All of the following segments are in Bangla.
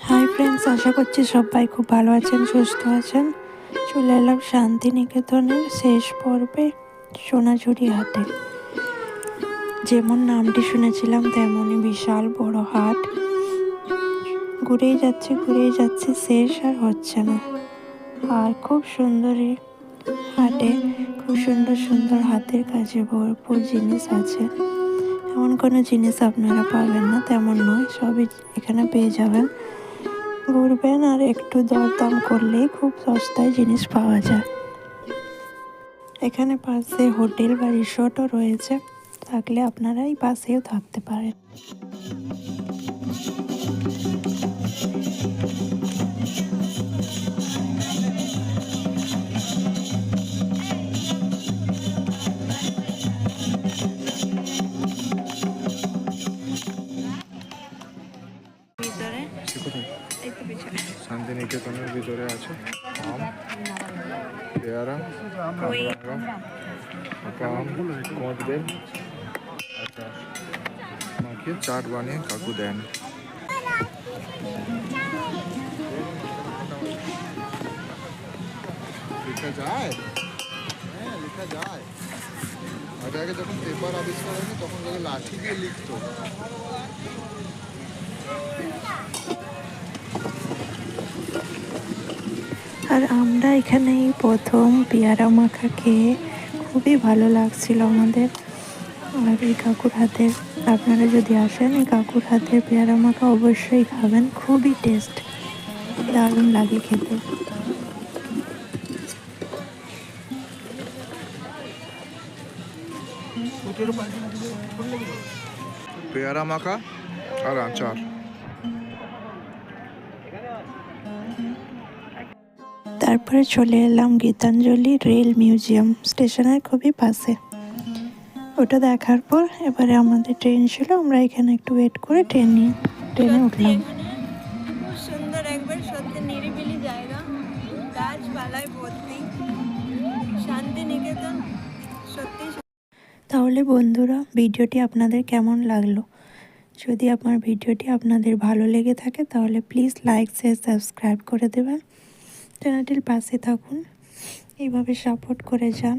হাই ফ্রেন্ডস, আশা করছি সবাই খুব ভালো আছেন, সুস্থ আছেন। চলে এলাম শান্তিনিকেতনের শেষ পর্বে, সোনাঝুরি হাটে। যেমন নামটি শুনেছিলাম তেমনই বিশাল বড় হাট। ঘুরেই যাচ্ছে, শেষ আর হচ্ছে না। আর খুব সুন্দরী হাটে খুব সুন্দর সুন্দর হাতের কাজে ভরপুর জিনিস আছে। এমন কোনো জিনিস আপনারা পাবেন না তেমন নয়, সবই এখানে পেয়ে যাবেন। ঘুরবেন আর একটু দরদাম করলেই খুব সস্তায় জিনিস পাওয়া যায়। এখানে পাশে হোটেল বা রিসোর্টও রয়েছে, থাকলে আপনারা এই পাশেও থাকতে পারেন। শান্তিনিকেতনের ভিতরে আছে আম, পেয়ারা, পাকা আম, কদবেল, আচ্ছা মাখিয়ে চাট বানিয়ে কাকু দেন। লেখা যায়, হ্যাঁ লেখা যায়। আগে যখন পেপার আবিষ্কার হয়নি তখন তাদের লাঠি দিয়ে লিখতো। আর আমরা এখানে এই প্রথম পেয়ারা মাখা খেয়ে খুবই ভালো লাগছিল আমাদের। আর এই কাকুর হাতের, আপনারা যদি আসেন এই কাকুর হাতের পেয়ারা মাখা অবশ্যই খাবেন, খুবই টেস্ট, দারুণ লাগে খেতে। পেয়ারা মাখা আর আচার। তারপরে চলে এলাম গীতাঞ্জলি রেল মিউজিয়াম, স্টেশনের খুবই পাশে। ওটা দেখার পর এবারে আমাদের ট্রেন ছিল, আমরা এখানে একটু ওয়েট করে ট্রেনে উঠলাম। খুব সুন্দর, একবার সত্যি নিরিবিলি জায়গা, গাছপালায় ভর্তি, শান্তিনিকেতন সত্যি। তাহলে বন্ধুরা, ভিডিওটি আপনাদের কেমন লাগলো? যদি আমার ভিডিওটি আপনাদের ভালো লেগে থাকে তাহলে প্লিজ লাইক, শেয়ার, সাবস্ক্রাইব করে দেবেন। চ্যানেলটির পাশে থাকুন, এইভাবে সাপোর্ট করে যান।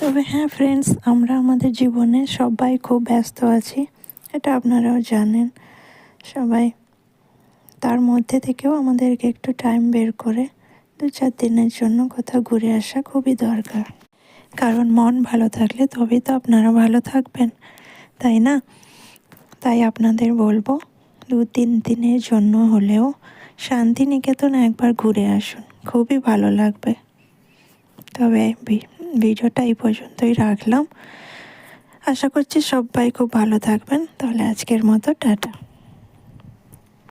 তবে হ্যাঁ ফ্রেন্ডস, আমরা আমাদের জীবনে সবাই খুব ব্যস্ত আছি, এটা আপনারাও জানেন সবাই। তার মধ্যে থেকেও আমাদেরকে একটু টাইম বের করে 2-4 দিনের জন্য কোথাও ঘুরে আসা খুবই দরকার। কারণ মন ভালো থাকলে তবেই তো আপনারা ভালো থাকবেন, তাই না? তাই আপনাদের বলবো 2-3 দিনের জন্য হলেও শান্তিনিকেতন একবার ঘুরে আসুন, খুবই ভালো লাগবে। তবে ভিডিওটা এই পর্যন্তই রাখলাম। আশা করছি সবাই খুব ভালো থাকবেন। তাহলে আজকের মতো টাটা।